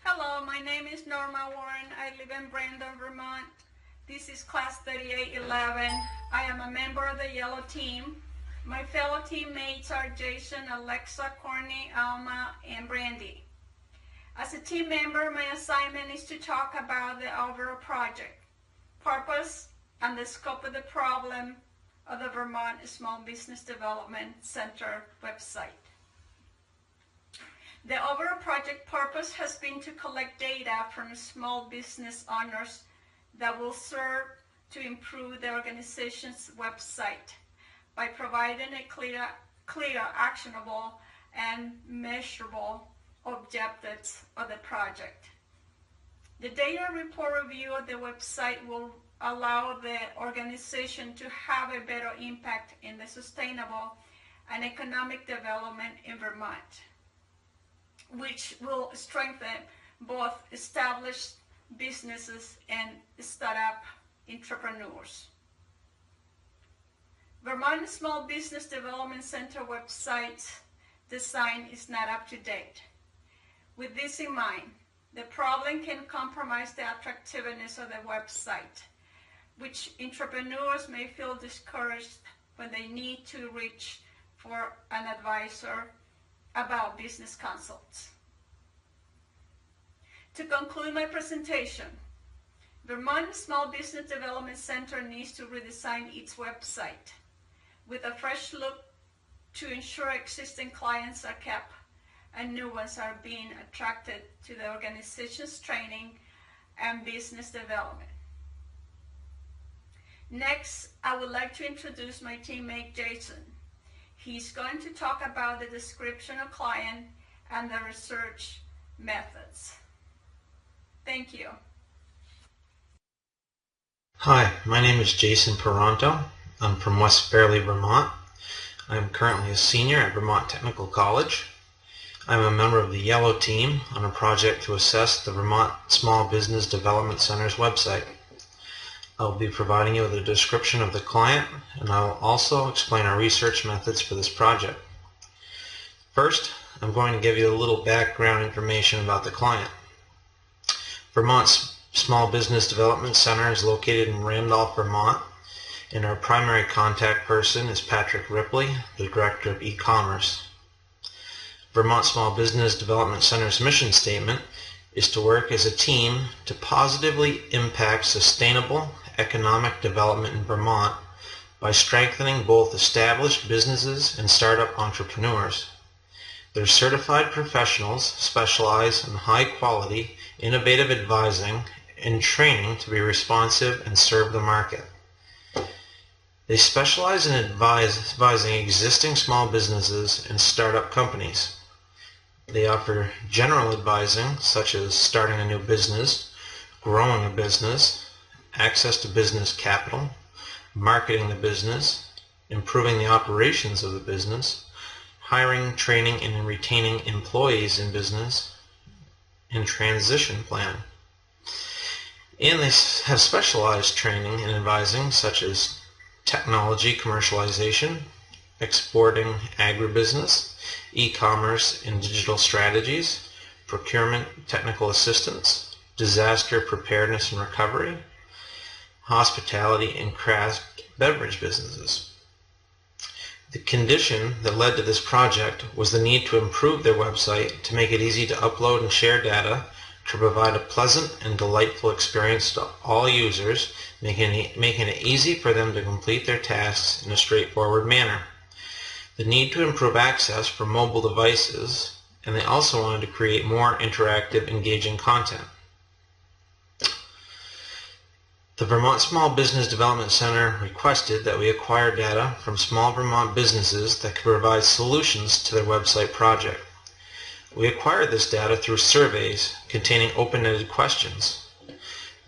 Hello, my name is Norma Warren. I live in Brandon, Vermont. This is class 3811. I am a member of the Yellow Team. My fellow teammates are Jason, Alexa, Courtney, Alma, and Brandy. As a team member, my assignment is to talk about the overall project, purpose, and the scope of the problem of the Vermont Small Business Development Center website. The overall project purpose has been to collect data from small business owners that will serve to improve the organization's website by providing a clear, actionable, and measurable objectives of the project. The data report review of the website will allow the organization to have a better impact in the sustainable and economic development in Vermont, which will strengthen both established businesses and startup entrepreneurs. Vermont Small Business Development Center website design is not up to date. With this in mind, the problem can compromise the attractiveness of the website, which entrepreneurs may feel discouraged when they need to reach for an advisor about business consults. To conclude my presentation, Vermont Small Business Development Center needs to redesign its website with a fresh look to ensure existing clients are kept and new ones are being attracted to the organization's training and business development. Next, I would like to introduce my teammate Jason. He's going to talk about the description of client and the research methods. Thank you. Hi, my name is Jason Peranto. I'm from West Fairleigh, Vermont. I'm currently a senior at Vermont Technical College. I'm a member of the Yellow Team on a project to assess the Vermont Small Business Development Center's website. I'll be providing you with a description of the client, and I'll also explain our research methods for this project. First, I'm going to give you a little background information about the client. Vermont's Small Business Development Center is located in Randolph, Vermont, and our primary contact person is Patrick Ripley, the Director of E-Commerce. Vermont Small Business Development Center's mission statement is to work as a team to positively impact sustainable economic development in Vermont by strengthening both established businesses and startup entrepreneurs. Their certified professionals specialize in high-quality, innovative advising and training to be responsive and serve the market. They specialize in advising existing small businesses and startup companies. They offer general advising, such as starting a new business, growing a business, access to business capital, marketing the business, improving the operations of the business, hiring, training, and retaining employees in business, and transition plan. And they have specialized training and advising, such as technology commercialization, exporting agribusiness, e-commerce and digital strategies, procurement technical assistance, disaster preparedness and recovery, hospitality and craft beverage businesses. The condition that led to this project was the need to improve their website to make it easy to upload and share data, to provide a pleasant and delightful experience to all users, making it easy for them to complete their tasks in a straightforward manner. The need to improve access for mobile devices, and they also wanted to create more interactive, engaging content. The Vermont Small Business Development Center requested that we acquire data from small Vermont businesses that could provide solutions to their website project. We acquired this data through surveys containing open-ended questions.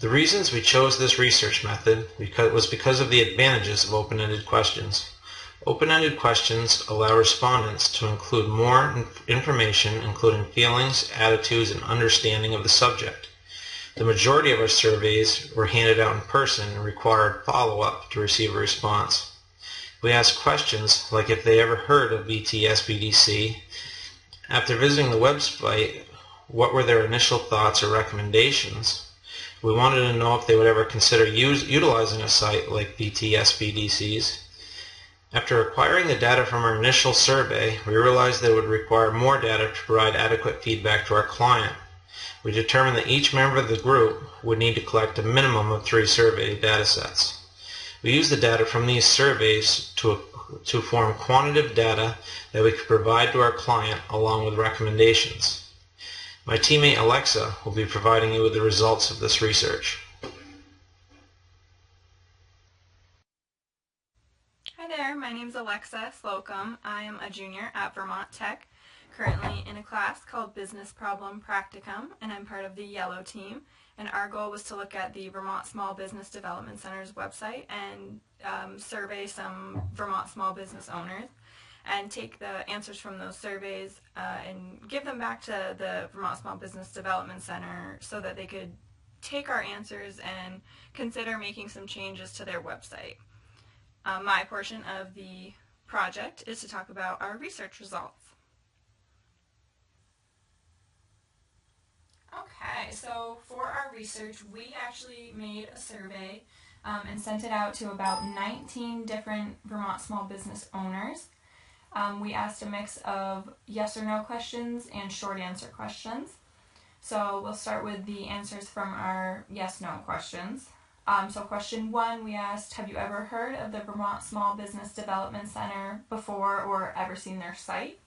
The reasons we chose this research method was because of the advantages of open-ended questions. Open-ended questions allow respondents to include more information, including feelings, attitudes, and understanding of the subject. The majority of our surveys were handed out in person and required follow-up to receive a response. We asked questions like if they ever heard of VtSBDC. After visiting the website, what were their initial thoughts or recommendations. We wanted to know if they would ever consider utilizing a site like VtSBDC's. After acquiring the data from our initial survey, we realized that it would require more data to provide adequate feedback to our client. We determined that each member of the group would need to collect a minimum of 3 survey datasets. We used the data from these surveys to form quantitative data that we could provide to our client along with recommendations. My teammate Alexa will be providing you with the results of this research. Hi there, my name is Alexa Slocum. I am a junior at Vermont Tech, currently in a class called Business Problem Practicum, and I'm part of the Yellow team. And our goal was to look at the Vermont Small Business Development Center's website and survey some Vermont small business owners and take the answers from those surveys and give them back to the Vermont Small Business Development Center so that they could take our answers and consider making some changes to their website. My portion of the project is to talk about our research results. Okay, so for our research, we actually made a survey and sent it out to about 19 different Vermont small business owners. We asked a mix of yes or no questions and short answer questions. So we'll start with the answers from our yes/no questions. So question 1, we asked, have you ever heard of the Vermont Small Business Development Center before or ever seen their site?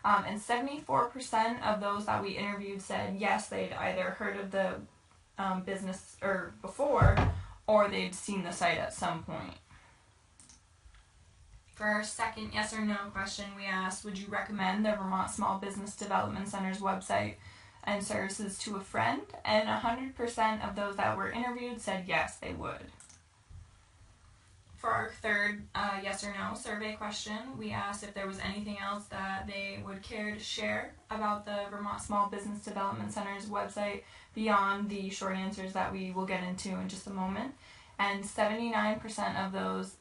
And 74% of those that we interviewed said yes, they'd either heard of the business or before, or they'd seen the site at some point. For our second yes or no question, we asked, would you recommend the Vermont Small Business Development Center's website and services to a friend? And 100% of those that were interviewed said yes, they would. For our third yes or no survey question, we asked if there was anything else that they would care to share about the Vermont Small Business Development Center's website beyond the short answers that we will get into in just a moment. And 79% of those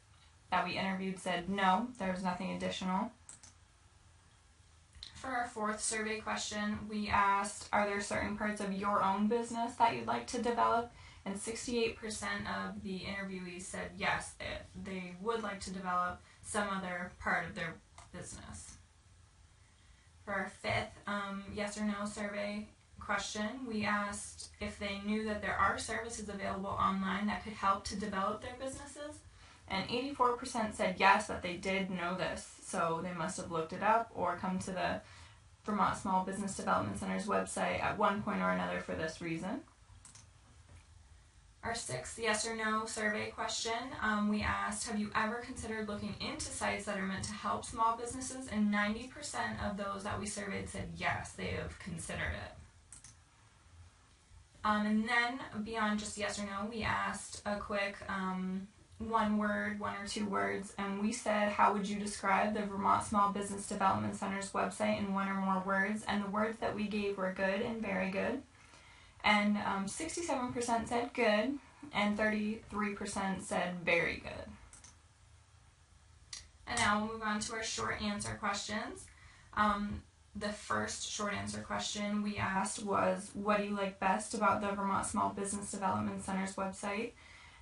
that we interviewed said no, there was nothing additional. For our fourth survey question, we asked, are there certain parts of your own business that you'd like to develop? And 68% of the interviewees said yes, they would like to develop some other part of their business. For our fifth yes or no survey question, we asked if they knew that there are services available online that could help to develop their businesses. And 84% said yes, that they did know this, so they must have looked it up or come to the Vermont Small Business Development Center's website at one point or another for this reason. Our sixth yes or no survey question, we asked, have you ever considered looking into sites that are meant to help small businesses? And 90% of those that we surveyed said yes, they have considered it. And then beyond just yes or no, we asked a quick one word, 1 or 2 words, and we said, how would you describe the Vermont Small Business Development Center's website in 1 or more words? And the words that we gave were good and very good. And 67% said good, and 33% said very good. And now we'll move on to our short answer questions. The first short answer question we asked was, what do you like best about the Vermont Small Business Development Center's website?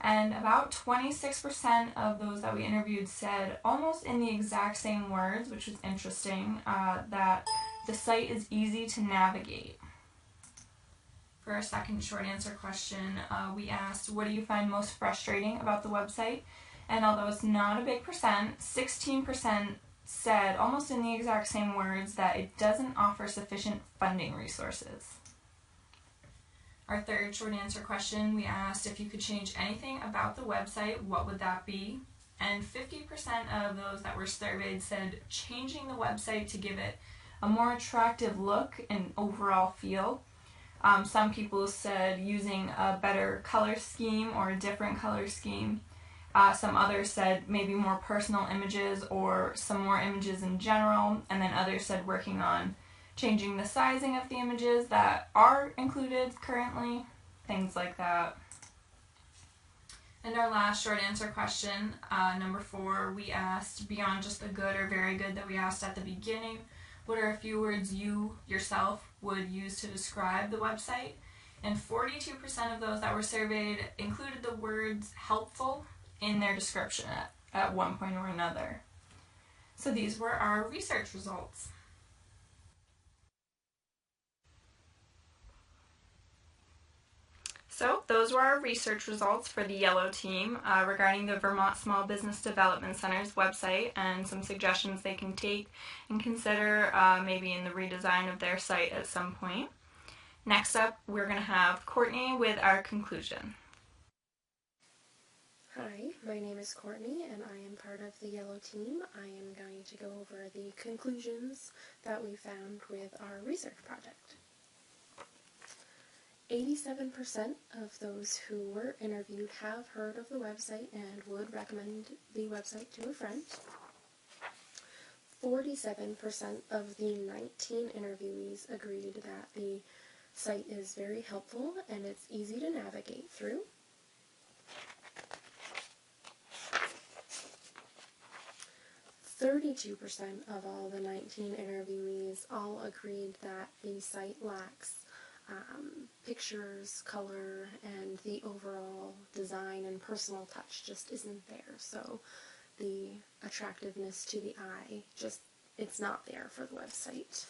And about 26% of those that we interviewed said, almost in the exact same words, which was interesting, that the site is easy to navigate. For our second short answer question, we asked, what do you find most frustrating about the website? And although it's not a big percent, 16% said, almost in the exact same words, that it doesn't offer sufficient funding resources. Our third short answer question, we asked if you could change anything about the website, what would that be? And 50% of those that were surveyed said changing the website to give it a more attractive look and overall feel. Some people said using a better color scheme or a different color scheme. Some others said maybe more personal images or some more images in general. And then others said working on changing the sizing of the images that are included currently, things like that. And our last short answer question, number 4, we asked, beyond just the good or very good that we asked at the beginning, what are a few words you yourself would use to describe the website? And 42% of those that were surveyed included the words helpful in their description at one point or another. So these were our research results. So those were our research results for the yellow team regarding the Vermont Small Business Development Center's website and some suggestions they can take and consider maybe in the redesign of their site at some point. Next up, we're going to have Courtney with our conclusion. Hi, my name is Courtney and I am part of the yellow team. I am going to go over the conclusions that we found with our research project. 87% of those who were interviewed have heard of the website and would recommend the website to a friend. 47% of the 19 interviewees agreed that the site is very helpful and it's easy to navigate through. 32% of all the 19 interviewees all agreed that the site lacks pictures, color, and the overall design and personal touch just isn't there. So the attractiveness to the eye, it's not there for the website.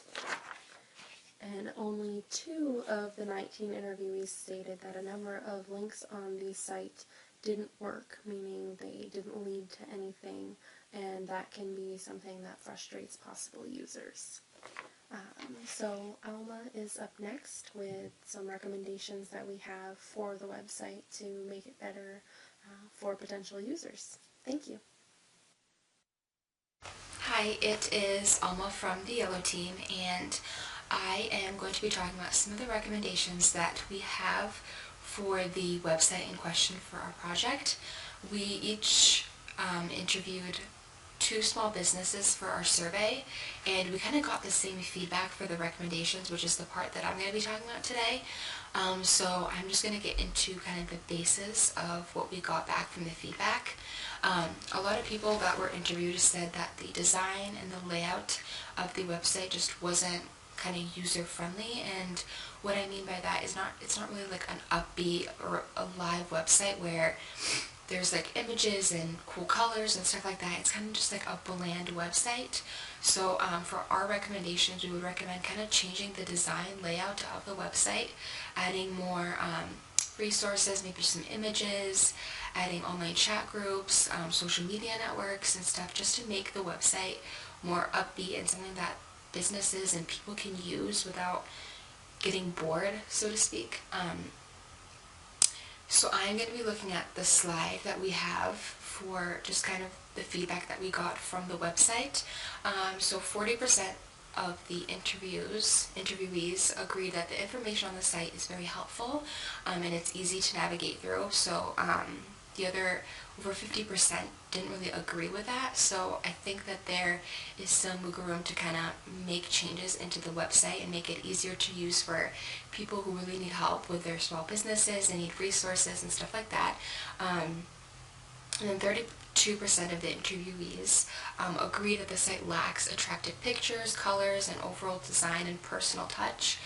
And only 2 of the 19 interviewees stated that a number of links on the site didn't work, meaning they didn't lead to anything, and that can be something that frustrates possible users. So Alma is up next with some recommendations that we have for the website to make it better for potential users. Thank you. Hi, it is Alma from the yellow team, and I am going to be talking about some of the recommendations that we have for the website in question for our project. We each interviewed 2 small businesses for our survey, and we kind of got the same feedback for the recommendations, which is the part that I'm going to be talking about today. So I'm just going to get into kind of the basis of what we got back from the feedback. A lot of people that were interviewed said that the design and the layout of the website just wasn't kind of user-friendly, and what I mean by that is it's not really like an upbeat or a live website where there's like images and cool colors and stuff like that. It's kind of just like a bland website. So for our recommendations, we would recommend kind of changing the design layout of the website, adding more resources, maybe some images, adding online chat groups, social media networks and stuff, just to make the website more upbeat and something that businesses and people can use without getting bored, so to speak. So I'm going to be looking at the slide that we have for just kind of the feedback that we got from the website. So 40% of the interviewees agree that the information on the site is very helpful and it's easy to navigate through. So the other over 50% didn't really agree with that. So I think that there is some wiggle room to kind of make changes into the website and make it easier to use for people who really need help with their small businesses and need resources and stuff like that. And then 32% of the interviewees agree that the site lacks attractive pictures, colors, and overall design and personal touch.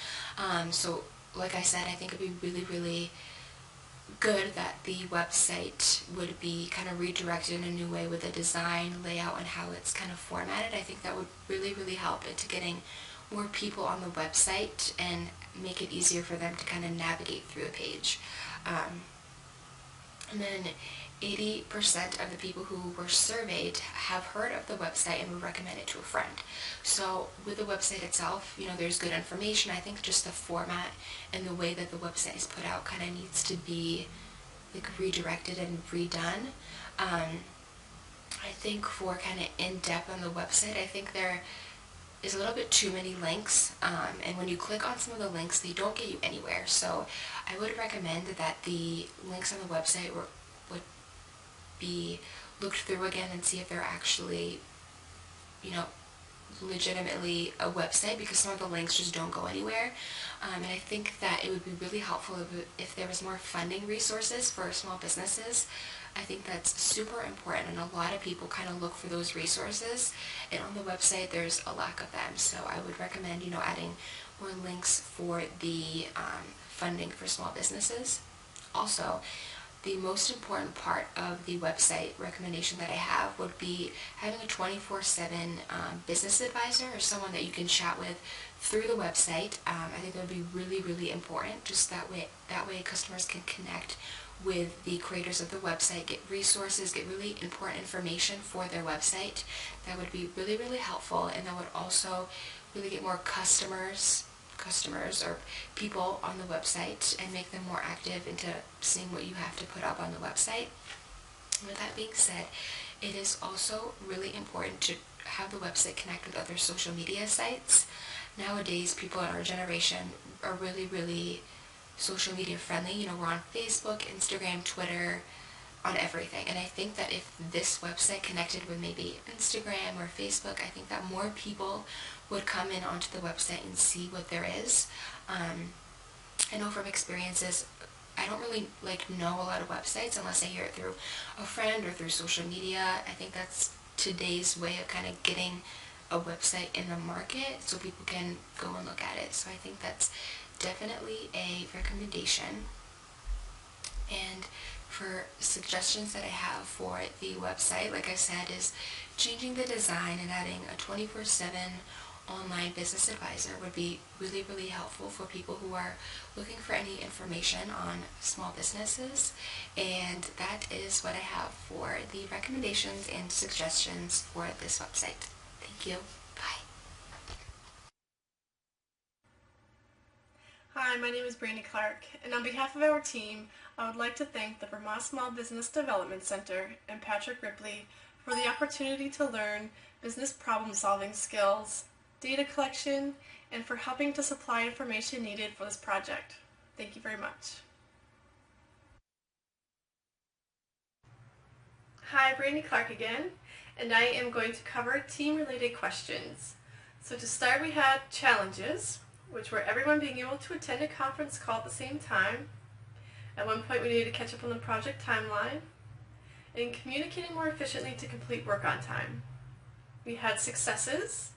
So like I said, I think it would be really, really good that the website would be kind of redirected in a new way with the design, layout, and how it's kind of formatted. I think that would really, really help into getting more people on the website and make it easier for them to kind of navigate through the page. And then 80% of the people who were surveyed have heard of the website and would recommend it to a friend. So with the website itself, there's good information. I think just the format and the way that the website is put out kind of needs to be like redirected and redone. I think for kind of in-depth on the website, I think there is a little bit too many links, and when you click on some of the links, they don't get you anywhere. So I would recommend that the links on the website would be looked through again and see if they're actually, legitimately a website, because some of the links just don't go anywhere. And I think that it would be really helpful if there was more funding resources for small businesses. I think that's super important, and a lot of people kind of look for those resources, and on the website there's a lack of them. So I would recommend, adding more links for the funding for small businesses. Also, the most important part of the website recommendation that I have would be having a 24/7 business advisor, or someone that you can chat with through the website. I think that would be really, really important. Just that way customers can connect with the creators of the website, get resources, get really important information for their website. That would be really, really helpful, and that would also really get more customers or people on the website and make them more active into seeing what you have to put up on the website. With that being said, it is also really important to have the website connect with other social media sites. Nowadays, people in our generation are really, really social media friendly. We're on Facebook, Instagram, Twitter, on everything. And I think that if this website connected with maybe Instagram or Facebook, I think that more people would come in onto the website and see what there is. I know from experiences, I don't really know a lot of websites unless I hear it through a friend or through social media. I think that's today's way of kind of getting a website in the market so people can go and look at it. So I think that's definitely a recommendation. And for suggestions that I have for the website, like I said, is changing the design and adding a 24/7 online business advisor would be really, really helpful for people who are looking for any information on small businesses. And that is what I have for the recommendations and suggestions for this website. Thank you. Bye. Hi, my name is Brandy Clark, and on behalf of our team, I would like to thank the Vermont Small Business Development Center and Patrick Ripley for the opportunity to learn business problem-solving skills, data collection, and for helping to supply information needed for this project. Thank you very much. Hi, Brandy Clark again, and I am going to cover team-related questions. So to start, we had challenges, which were everyone being able to attend a conference call at the same time. At one point, we needed to catch up on the project timeline, and communicating more efficiently to complete work on time. We had successes,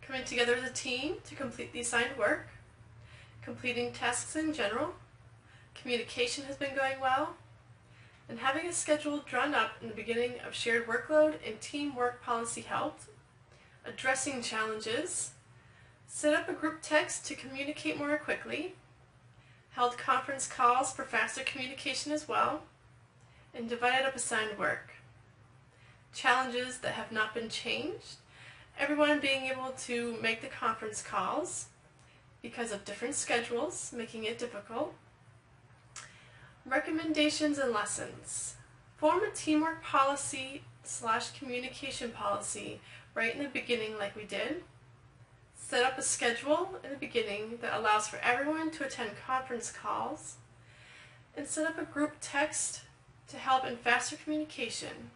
coming together as a team to complete the assigned work, completing tasks in general, communication has been going well, and having a schedule drawn up in the beginning of shared workload and teamwork policy helped, addressing challenges, set up a group text to communicate more quickly, held conference calls for faster communication as well, and divided up assigned work. Challenges that have not been changed: everyone being able to make the conference calls because of different schedules, making it difficult. Recommendations and lessons: form a teamwork policy / communication policy right in the beginning like we did. Set up a schedule in the beginning that allows for everyone to attend conference calls, and set up a group text to help in faster communication.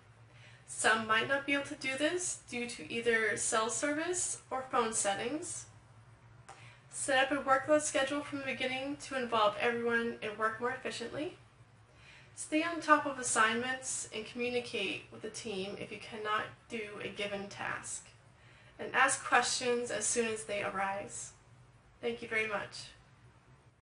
Some might not be able to do this due to either cell service or phone settings. Set up a workload schedule from the beginning to involve everyone and work more efficiently. Stay on top of assignments and communicate with the team if you cannot do a given task. And ask questions as soon as they arise. Thank you very much.